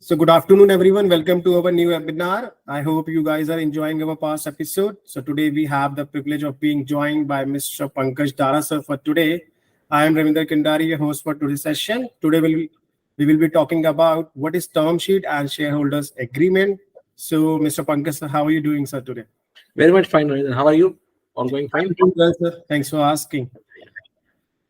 So good afternoon, everyone. Welcome to our new webinar. I hope you guys are enjoying our past episode. So today we have the privilege of being joined by Mr. Pankaj Dara, sir. For today, I am Ravinder, Kandari, your host for today's session. Today we will be talking about what is term sheet and shareholders agreement. So Mr. Pankaj, sir, how are you doing, sir, today? Very much fine, Ravinder. How are you? All going fine? I'm doing well, sir. Thanks for asking.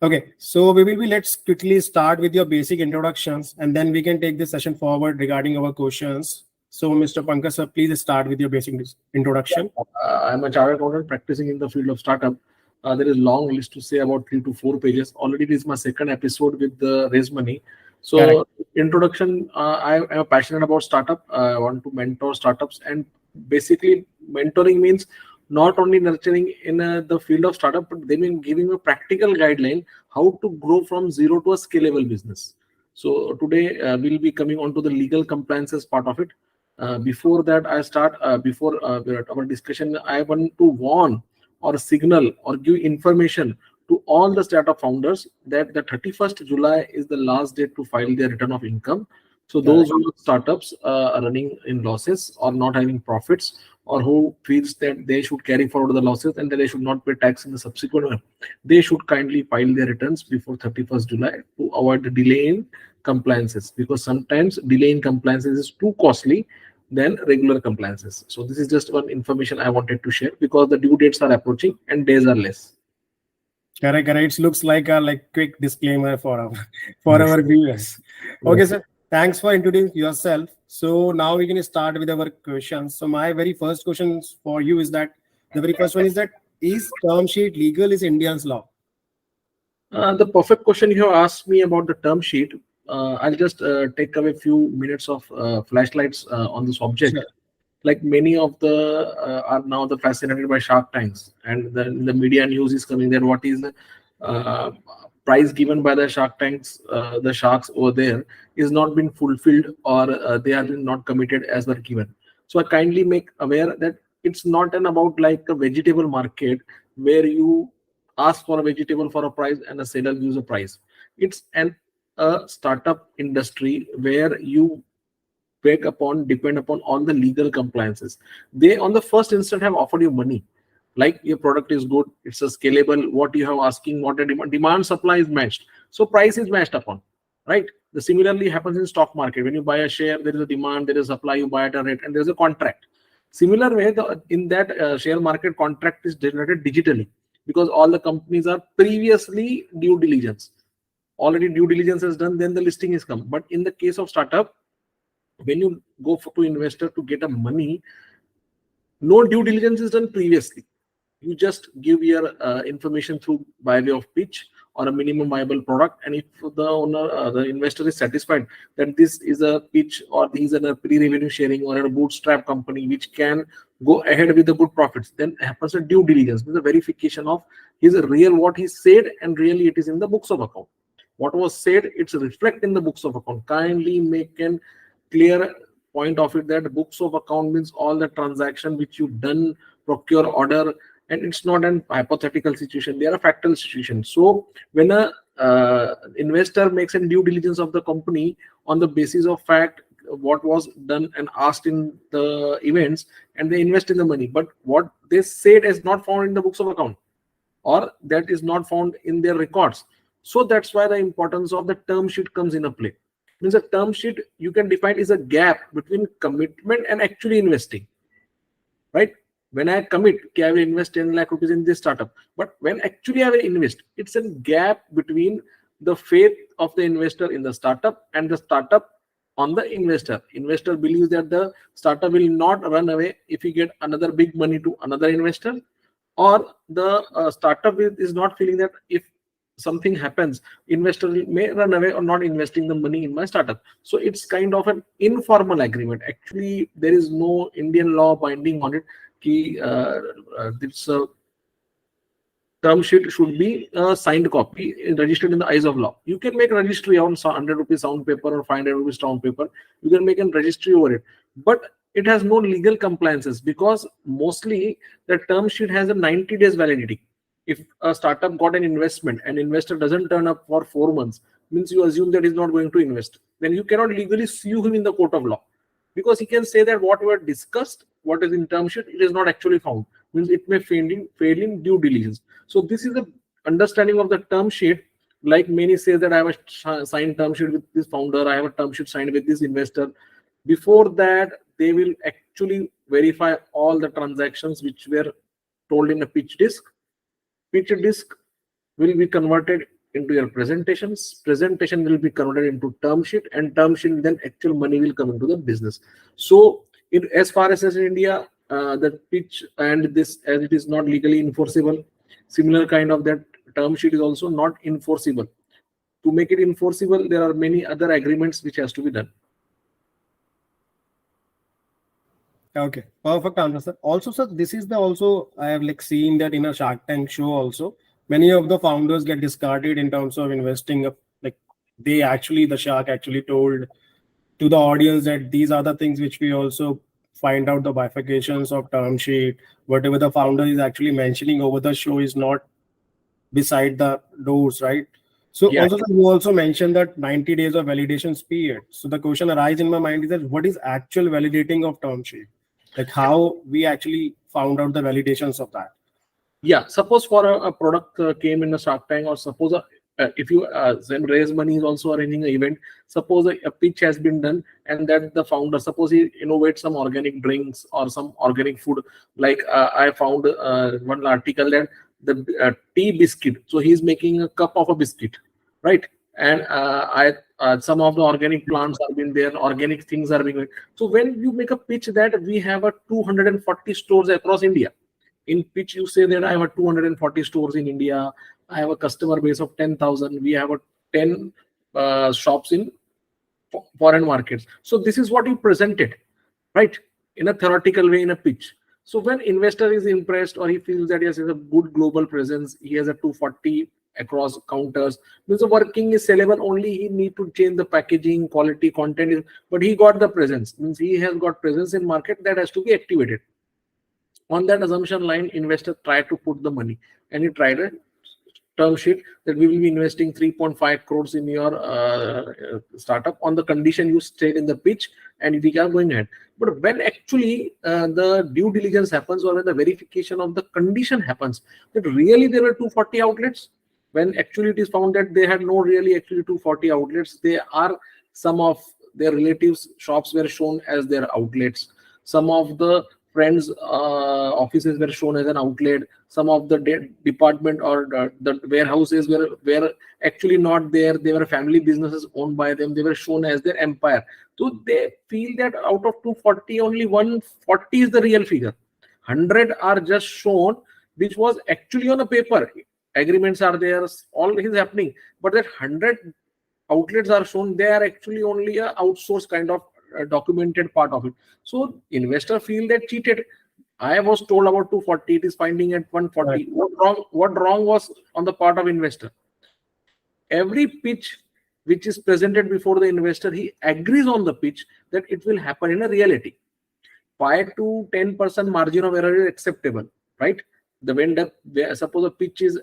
Okay, so let's quickly start with your basic introductions and then we can take this session forward regarding our questions. So Mr. Pankaj, sir, please start with your basic introduction. I'm a chartered accountant practicing in the field of startup. There is a long list to say, about 3 to 4 pages. Already this is my second episode with the RaiseMoney. So Correct. Introduction, I am passionate about startup. I want to mentor startups, and basically mentoring means not only nurturing in the field of startup, but they mean giving a practical guideline how to grow from zero to a scalable business. So today we'll be coming on to the legal compliances part of it. Before that, before our discussion, I want to warn or signal or give information to all the startup founders that the 31st July is the last date to file their return of income. So those who have startups are running in losses or not having profits, or who feels that they should carry forward the losses and that they should not pay tax in the subsequent one, they should kindly file their returns before 31st July to avoid the delay in compliances, because sometimes delay in compliances is too costly than regular compliances. So this is just one information I wanted to share, because the due dates are approaching and days are less. Correct. It looks like a quick disclaimer for our viewers. Okay, sir. Thanks for introducing yourself. So now we can start with our questions. So my very first question for you is that the very first one is that is term sheet legal is Indian's law? The perfect question you have asked me about the term sheet. I'll just take away a few minutes of flashlights on this object. Sure. Like many of the are now the fascinated by Shark Tanks, and the media news is coming there. What is the price given by the Shark Tanks? The sharks over there is not been fulfilled, or they are not committed as were given. So I kindly make aware that it's not about like a vegetable market where you ask for a vegetable for a price and a seller gives a price. It's a startup industry where you depend upon all the legal compliances. They on the first instant have offered you money, like your product is good, it's a scalable, what you have asking, what a demand supply is matched, so price is matched upon, right? The similarly happens in stock market. When you buy a share, there is a demand, there is supply, you buy at a rate, and there's a contract. Similar way, in that share market, contract is generated digitally, because all the companies are previously due diligence. Already due diligence is done, then the listing is come. But in the case of startup, when you go to investor to get a money, no due diligence is done previously. You just give your information through by way of pitch or a minimum viable product, and if the owner, the investor is satisfied that this is a pitch or these are a pre-revenue sharing or a bootstrap company which can go ahead with the good profits, then happens a due diligence, with a verification of his real what he said and really it is in the books of account. What was said, it's reflect in the books of account. Kindly make an clear point of it that books of account means all the transaction which you done, procure, order, and it's not an hypothetical situation, they are a factual situation. So when a investor makes a due diligence of the company on the basis of fact what was done and asked in the events, and they invest in the money, but what they said is not found in the books of account, or that is not found in their records. So that's why the importance of the term sheet comes in a play. Means a term sheet you can define is a gap between commitment and actually investing, right? When I commit, I will invest 10 lakh rupees in this startup, but when actually I will invest, it's a gap between the faith of the investor in the startup and the startup on the investor. Investor believes that the startup will not run away if you get another big money to another investor, or the startup is not feeling that if something happens, investor may run away or not investing the money in my startup. So it's kind of an informal agreement. Actually, there is no Indian law binding on it. This term sheet should be a signed copy registered in the eyes of law. You can make a registry on 100 rupees sound paper or 500 rupees sound paper. You can make a registry over it, but it has no legal compliances, because mostly the term sheet has a 90 days validity. If a startup got an investment and investor doesn't turn up for 4 months, means you assume that he's not going to invest. Then you cannot legally sue him in the court of law, because he can say that what were discussed, what is in term sheet, it is not actually found. Means it may fail in due diligence. So this is the understanding of the term sheet. Like many say that I have a signed term sheet with this founder, I have a term sheet signed with this investor. Before that, they will actually verify all the transactions which were told in a pitch disc. Pitch disc will be converted into your presentations. Presentation will be converted into term sheet, and term sheet, then actual money will come into the business. So as far as in India, the pitch and this, as it is not legally enforceable, similar kind of that term sheet is also not enforceable. To make it enforceable, there are many other agreements which has to be done. Okay, perfect answer, sir. Also, sir, this is the also I have like seen that in a Shark Tank show also, many of the founders get discarded in terms of investing. Like the shark actually told to the audience that these are the things which we also find out, the bifurcations of term sheet. Whatever the founder is actually mentioning over the show is not beside the doors, right? So Yeah. also, sir, you also mentioned that 90 days of validation period. So the question arises in my mind is that what is actual validating of term sheet? Like how we actually found out the validations of that. Yeah, suppose for a product came in a Shark Tank, or suppose if you then RaiseMoney is also arranging an event. Suppose a pitch has been done, and that the founder, suppose he innovates some organic drinks or some organic food. Like I found one article that the tea biscuit. So he's making a cup of a biscuit, right? And some of the organic plants are being there, organic things are being. So when you make a pitch that we have a 240 stores across India. In pitch, you say that I have a 240 stores in India. I have a customer base of 10,000. We have a 10 shops in foreign markets. So this is what you presented, right? In a theoretical way, in a pitch. So when investor is impressed, or he feels that yes, he has a good global presence, he has a 240 across counters, means the working is sellable, only he need to change the packaging, quality, content, but he got the presence, means he has got presence in market that has to be activated. On that assumption line, investor tried to put the money, and he tried a term sheet that we will be investing 3.5 crores in your startup on the condition you stayed in the pitch and we are going ahead. But when actually the due diligence happens, or when the verification of the condition happens, that really there were 240 outlets, when actually it is found that they had no really actually 240 outlets. They are, some of their relatives' shops were shown as their outlets. Some of the friends' offices were shown as an outlet. Some of the department or the warehouses were actually not there. They were family businesses owned by them. They were shown as their empire. So they feel that out of 240, only 140 is the real figure. 100 are just shown, which was actually on a paper. Agreements are there, all is happening. But that 100 outlets are shown, they are actually only a outsourced kind of documented part of it. So investor feel that cheated. I was told about 240, it is finding at 140. Right. What wrong was on the part of investor? Every pitch which is presented before the investor, he agrees on the pitch that it will happen in a reality. 5 to 10% margin of error is acceptable, right? The vendor, suppose a pitch is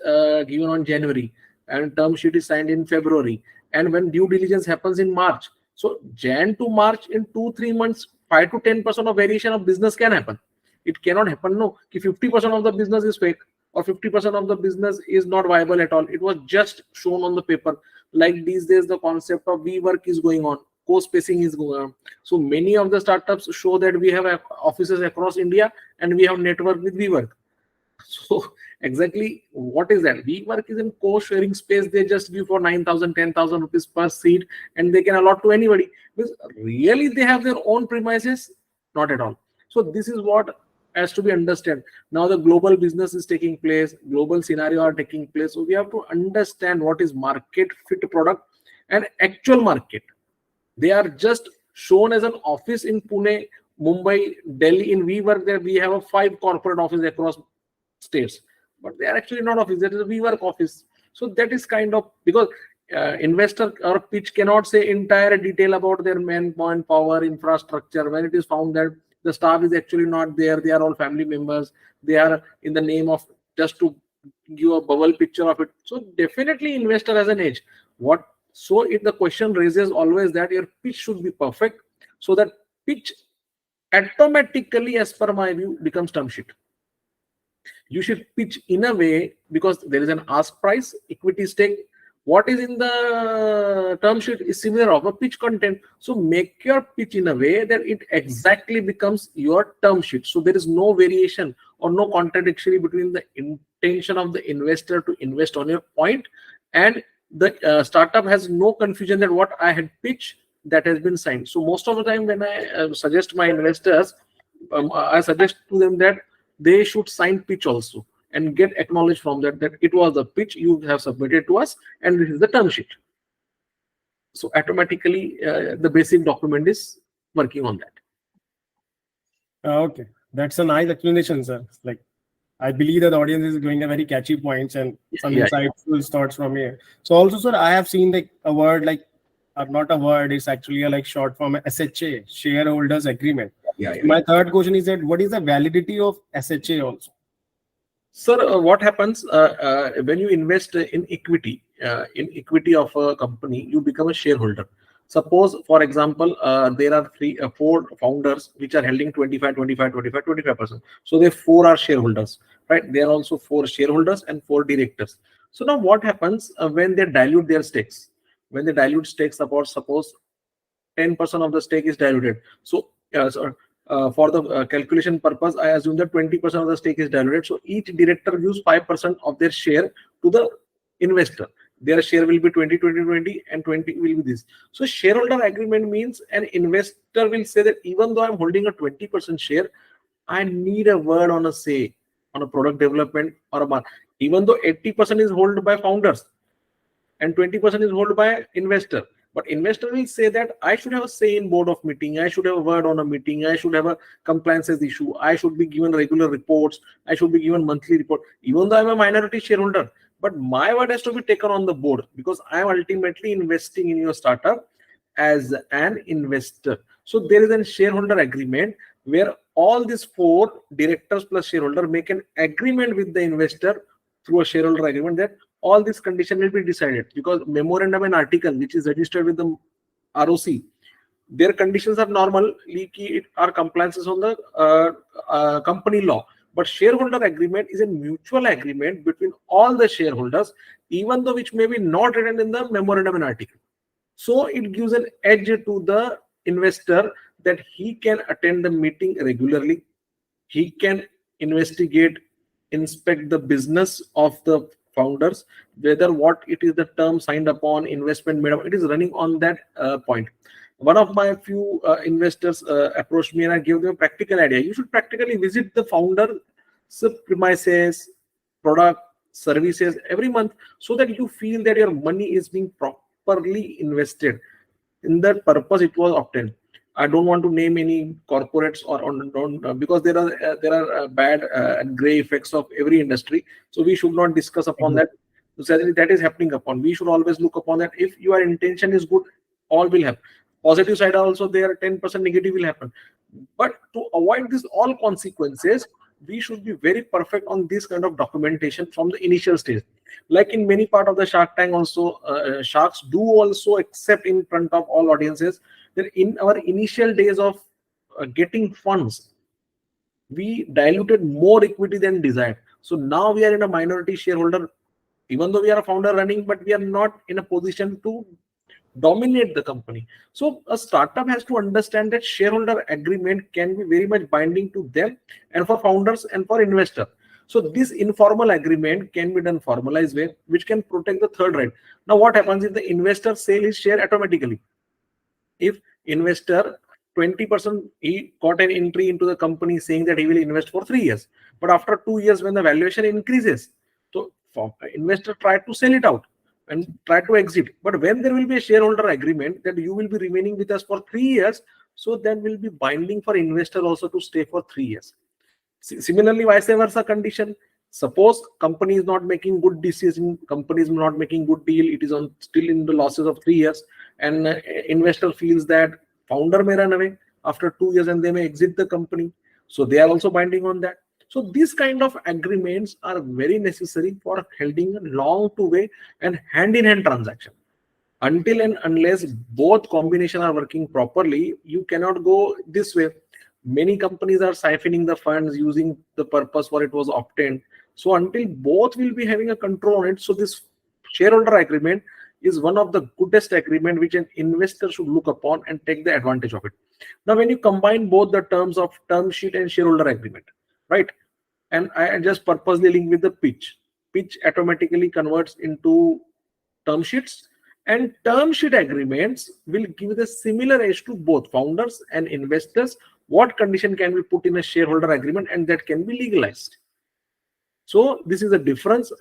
given on January and term sheet is signed in February, and when due diligence happens in March, so Jan to March, in 2-3 months, 5 to 10% of variation of business can happen. It cannot happen, no. If 50% of the business is fake, or 50% of the business is not viable at all, it was just shown on the paper. Like these days, the concept of WeWork is going on, co-spacing is going on. So many of the startups show that we have offices across India and we have network with WeWork. So exactly what is that? WeWork is in co-sharing space. They just give for 9,000, 10,000 rupees per seat, and they can allot to anybody. Because really they have their own premises? Not at all. So this is what has to be understood. Now the global business is taking place, global scenario are taking place. So we have to understand what is market fit product and actual market. They are just shown as an office in Pune, Mumbai, Delhi. In WeWork, there we have a 5 corporate offices across states, but they are actually not office. That is a WeWork office. So that is kind of, because investor or pitch cannot say entire detail about their manpower, infrastructure, when it is found that the staff is actually not there. They are all family members. They are in the name of just to give a bubble picture of it. So definitely investor has an edge. What So the question raises always that your pitch should be perfect, so that pitch automatically, as per my view, becomes term sheet. You should pitch in a way, because there is an ask price, equity stake. What is in the term sheet is similar of a pitch content. So make your pitch in a way that it exactly becomes your term sheet. So there is no variation or no contradiction between the intention of the investor to invest on your point, and the startup has no confusion that what I had pitched, that has been signed. So most of the time when I suggest my investors, I suggest to them that they should sign pitch also and get acknowledged from that it was the pitch you have submitted to us and this is the term sheet. So automatically the basic document is working on that. Okay, that's a nice explanation, sir. Like, I believe that the audience is going a very catchy points and some insightful thoughts from here. So also, sir, I have seen like a word like, not a word, it's actually a like short form, SHA, shareholders agreement. My third question is that what is the validity of SHA also? Sir, what happens when you invest in equity of a company, you become a shareholder. Suppose, for example, there are four founders which are holding 25%. So they four are shareholders, right? There are also four shareholders and four directors. So now what happens when they dilute their stakes? When they dilute stakes, suppose 10% of the stake is diluted. So, for the calculation purpose, I assume that 20% of the stake is diluted. So each director gives 5% of their share to the investor. Their share will be 20, 20, 20, and 20 will be this. So shareholder agreement means an investor will say that even though I'm holding a 20% share, I need a word on a say on a product development or a market. Even though 80% is held by founders and 20% is held by investor. But investor will say that I should have a say in board of meeting. I should have a word on a meeting. I should have a compliances issue. I should be given regular reports. I should be given monthly report. Even though I'm a minority shareholder, but my word has to be taken on the board because I am ultimately investing in your startup as an investor. So there is a shareholder agreement where all these four directors plus shareholder make an agreement with the investor through a shareholder agreement that all these conditions will be decided, because memorandum and article which is registered with the ROC, their conditions are normal, are compliances on the company law. But shareholder agreement is a mutual agreement between all the shareholders, even though which may be not written in the memorandum and article. So it gives an edge to the investor that he can attend the meeting regularly. He can investigate, inspect the business of the founders, whether what it is the term signed upon, investment made up, it is running on that point. One of my few investors approached me and I gave them a practical idea. You should practically visit the founder's premises, product, services every month so that you feel that your money is being properly invested. In that purpose, it was obtained. I don't want to name any corporates or because there are bad and gray effects of every industry. So we should not discuss upon that. So certainly that is happening upon. We should always look upon that. If your intention is good, all will happen. Positive side also there, 10% negative will happen. But to avoid this all consequences, we should be very perfect on this kind of documentation from the initial stage. Like in many part of the Shark Tank also, sharks do also accept in front of all audiences that in our initial days of getting funds, we diluted more equity than desired. So now we are in a minority shareholder, even though we are a founder running, but we are not in a position to dominate the company. So a startup has to understand that shareholder agreement can be very much binding to them and for founders and for investor. So this informal agreement can be done formalized way, which can protect the third right. Now what happens if the investor sell his share automatically? If investor 20%, he got an entry into the company saying that he will invest for 3 years, but after 2 years when the valuation increases, so investor tried to sell it out and try to exit. But when there will be a shareholder agreement that you will be remaining with us for 3 years, so then will be binding for investor also to stay for 3 years. Similarly, vice versa condition. Suppose company is not making good decision, company is not making good deal, it is on still in the losses of 3 years, and investor feels that founder may run away after 2 years and they may exit the company. So they are also binding on that. So these kind of agreements are very necessary for holding a long two-way and hand-in-hand transaction. Until and unless both combination are working properly, you cannot go this way. Many companies are siphoning the funds using the purpose for it was obtained. So until both will be having a control on it, so this shareholder agreement is one of the goodest agreement which an investor should look upon and take the advantage of it. Now when you combine both the terms of term sheet and shareholder agreement, right, and I just purposely link with the pitch automatically converts into term sheets, and term sheet agreements will give the similar edge to both founders and investors. What condition can be put in a shareholder agreement and that can be legalized? So this is a difference.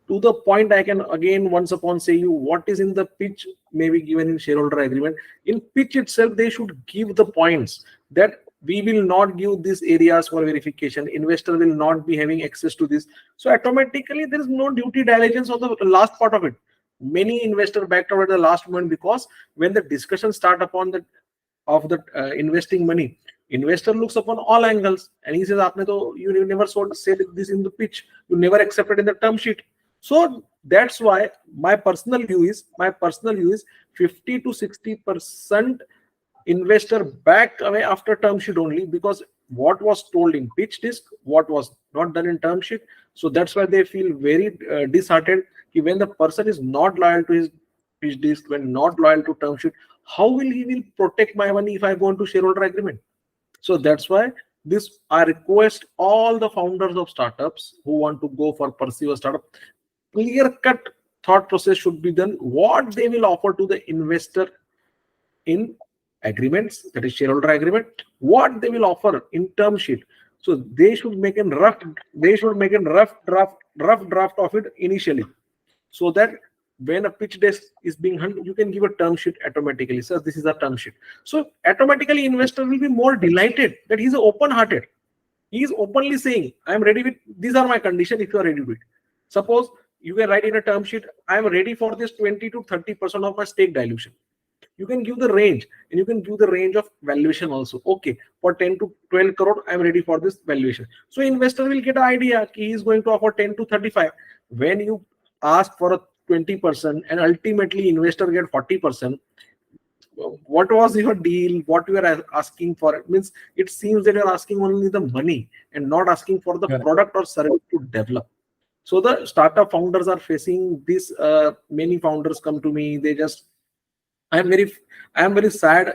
To the point, I can again once upon say you what is in the pitch may be given in shareholder agreement. In pitch itself, they should give the points that we will not give these areas for verification. Investor will not be having access to this. So automatically there is no duty diligence on the last part of it. Many investor backed out at the last moment because when the discussion start upon the of the investing money, investor looks upon all angles and he says, "Aapne to, you never said this in the pitch. You never accepted in the term sheet." So that's why my personal view is 50 to 60% investor back away after term sheet only, because what was told in pitch disc, what was not done in term sheet. So that's why they feel very disheartened. When the person is not loyal to his pitch disc, when not loyal to term sheet, how will he will protect my money if I go into shareholder agreement? So that's why this I request all the founders of startups who want to go for pursue a startup, clear cut thought process should be done. What they will offer to the investor in agreements, that is shareholder agreement, what they will offer in term sheet. So they should make a rough draft of it initially, so that when a pitch deck is being hung, you can give a term sheet automatically. So this is a term sheet. So automatically investor will be more delighted that he's open hearted. He is openly saying, I am ready with, these are my conditions if you are ready with it. Suppose you can write in a term sheet, I am ready for this 20 to 30% of my stake dilution. You can give the range, and you can give the range of valuation also. Okay, for 10 to 12 crore, I am ready for this valuation. So investor will get an idea he is going to offer 10 to 35. When you ask for a 20% and ultimately investor get 40%, what was your deal? What you are asking for? It means it seems that you are asking only the money and not asking for the product or service to develop. So the startup founders are facing this. Many founders come to me. They just, I am very sad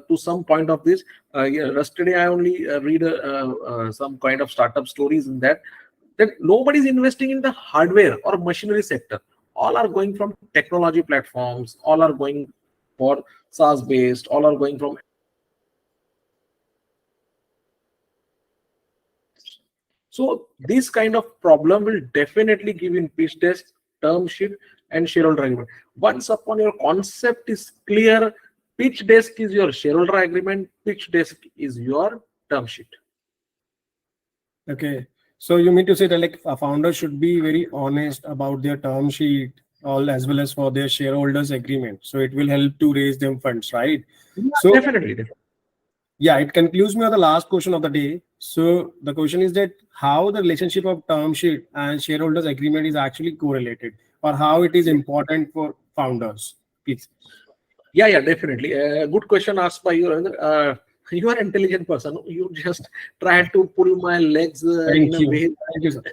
to some point of this. Yesterday I only read some kind of startup stories in that nobody is investing in the hardware or machinery sector. All are going from technology platforms. All are going for SaaS based. All are going from. So this kind of problem will definitely give in pitch deck, term sheet, and shareholder agreement. Once upon your concept is clear, pitch desk is your shareholder agreement, pitch desk is your term sheet. Okay. So you mean to say that like a founder should be very honest about their term sheet, all as well as for their shareholders agreement. So it will help to raise them funds, right? Yeah, so definitely. Yeah, it concludes me on the last question of the day. So the question is that how the relationship of term sheet and shareholders agreement is actually correlated, or how it is important for founders, please. Yeah, definitely. Good question asked by you, Ravinder. You are an intelligent person. You just try to pull my legs in a way. Thank you, sir.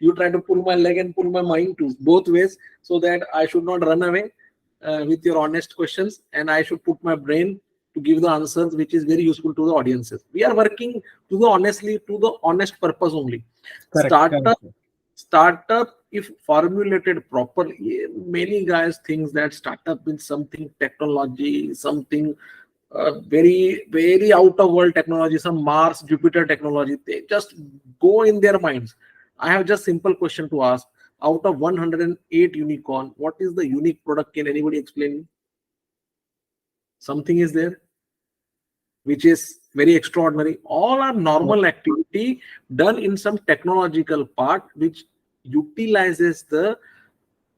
You try to pull my leg and pull my mind too, both ways, so that I should not run away with your honest questions, and I should put my brain to give the answers, which is very useful to the audiences. We are working to the honestly, to the honest purpose only. Correct. Startup, if formulated properly, many guys think that startup means something technology, something very out of world technology, some Mars, Jupiter technology. They just go in their minds. I have just simple question to ask. Out of 108 unicorn, what is the unique product? Can anybody explain? Something is there which is very extraordinary. All are normal activity done in some technological part which utilizes the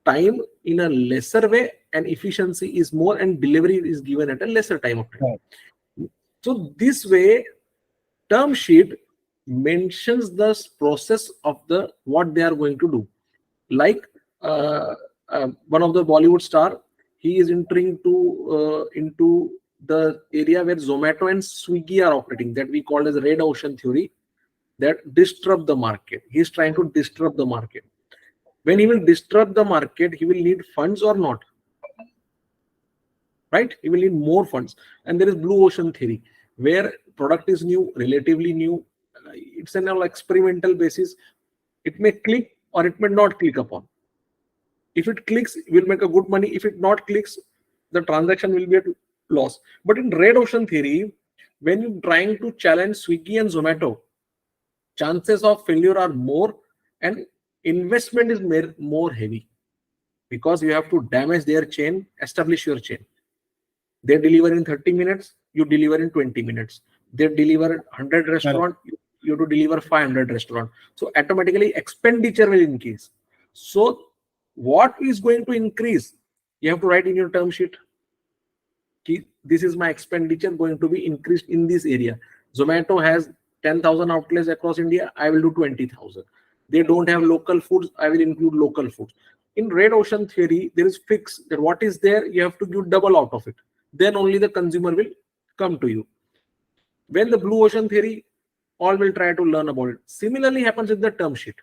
time in a lesser way, and efficiency is more, and delivery is given at a lesser time of time. So this way, term sheet mentions the process of the what they are going to do. Like one of the Bollywood star, he is entering into the area where Zomato and Swiggy are operating, that we call as red ocean theory, that disrupt the market. He is trying to disrupt the market. When he will disrupt the market, he will need funds or not, right? He will need more funds. And there is blue ocean theory, where product is new, relatively new. It's an experimental basis. It may click or it may not click upon. If it clicks, we'll make a good money. If it not clicks, the transaction will be at loss. But in red ocean theory, when you're trying to challenge Swiggy and Zomato, chances of failure are more and investment is more heavy, because you have to damage their chain, establish your chain. They deliver in 30 minutes, you deliver in 20 minutes. They deliver 100 restaurant, you have to deliver 500 restaurant. So automatically expenditure will increase. So what is going to increase? You have to write in your term sheet, this is my expenditure going to be increased in this area. Zomato has 10,000 outlets across India, I will do 20,000. They don't have local foods, I will include local foods. In red ocean theory, there is fixed that what is there, you have to give double out of it. Then only the consumer will come to you. When the blue ocean theory, all will try to learn about it. Similarly happens with the term sheet.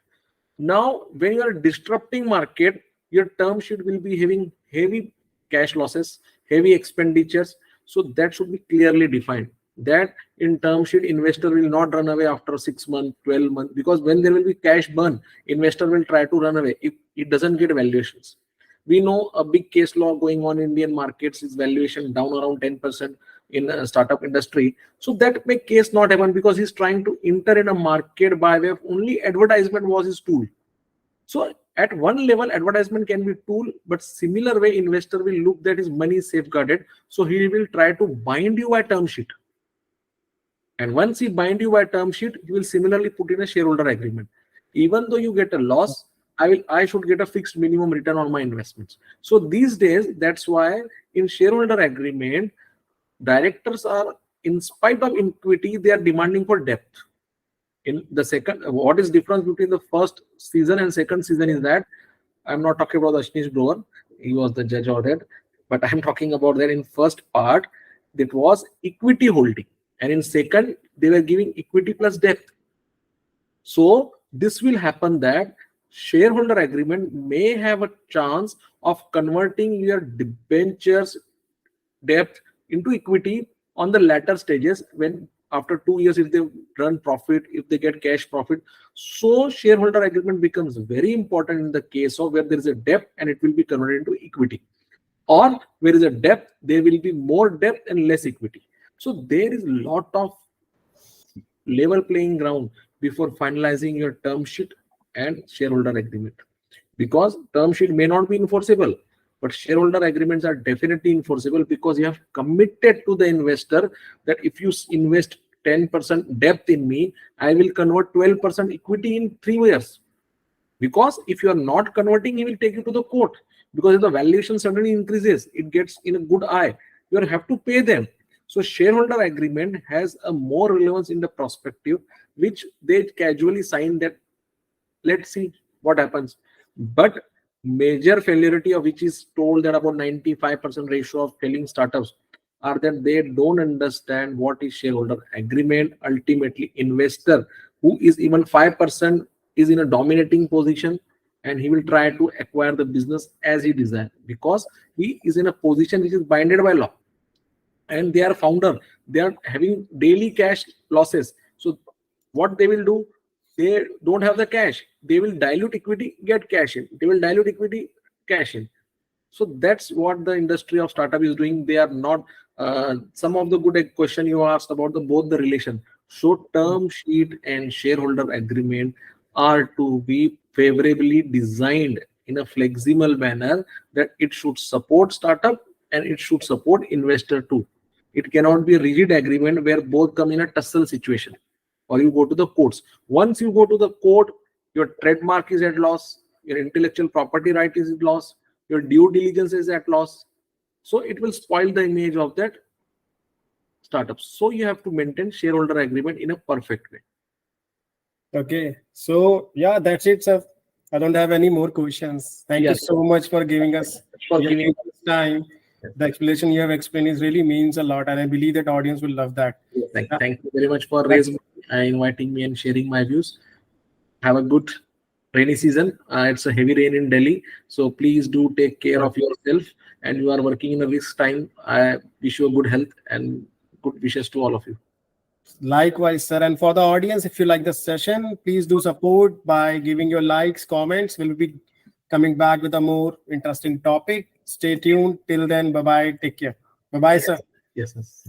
Now, when you are disrupting market, your term sheet will be having heavy cash losses, heavy expenditures. So that should be clearly defined, that in term sheet, investor will not run away after 6 months, 12 months, because when there will be cash burn, investor will try to run away if it doesn't get valuations. We know a big case law going on in Indian markets is valuation down around 10% in a startup industry. So that may case not happen, because he's trying to enter in a market by way of only advertisement was his tool. So at one level, advertisement can be tool, but similar way, investor will look that his money is safeguarded. So he will try to bind you by term sheet. And once he bind you by term sheet, he will similarly put in a shareholder agreement. Even though you get a loss, I should get a fixed minimum return on my investments. So these days, that's why in shareholder agreement, directors are, in spite of equity, they are demanding for debt. In the second, what is difference between the first season and second season is that I'm not talking about Ashnish Grover, he was the judge of that, but I'm talking about that in first part, that was equity holding, and in second, they were giving equity plus debt. So this will happen that shareholder agreement may have a chance of converting your debentures debt into equity on the latter stages, when after 2 years, if they run profit, if they get cash profit. So shareholder agreement becomes very important in the case of where there is a debt and it will be converted into equity, or where there is a debt, there will be more debt and less equity. So there is a lot of level playing ground before finalizing your term sheet and shareholder agreement, because term sheet may not be enforceable, but shareholder agreements are definitely enforceable, because you have committed to the investor that if you invest 10% depth in me, I will convert 12% equity in 3 years. Because if you are not converting, he will take you to the court, because if the valuation suddenly increases, it gets in a good eye, you have to pay them. So shareholder agreement has a more relevance in the perspective, which they casually sign that let's see what happens. But major failurity of which is told that about 95% ratio of failing startups are that they don't understand what is shareholder agreement. Ultimately, investor who is even 5% is in a dominating position, and he will try to acquire the business as he desires, because he is in a position which is binded by law, and they are founder, they are having daily cash losses. So what they will do, they don't have the cash, they will dilute equity, get cash in, they will dilute equity, cash in. So that's what the industry of startup is doing. They are not some of the good question you asked about the both the relation. So term sheet and shareholder agreement are to be favorably designed in a flexible manner, that it should support startup and it should support investor too. It cannot be a rigid agreement where both come in a tussle situation, or you go to the courts. Once you go to the court, your trademark is at loss, your intellectual property right is at loss, your due diligence is at loss. So it will spoil the image of that startup. So you have to maintain shareholder agreement in a perfect way. Okay, so yeah, that's it, sir. I don't have any more questions. Thank you Yes. so much for giving us For giving time. The explanation you have explained is really means a lot, and I believe that audience will love that. Thank you very much for inviting me and sharing my views. Have a good rainy season. It's a heavy rain in Delhi, so please do take care of yourself. And you are working in a risk time. I wish you a good health and good wishes to all of you. Likewise, sir. And for the audience, if you like the session, please do support by giving your likes, comments. We'll be coming back with a more interesting topic. Stay tuned. Till then, bye bye. Take care. Bye bye, sir. Yes.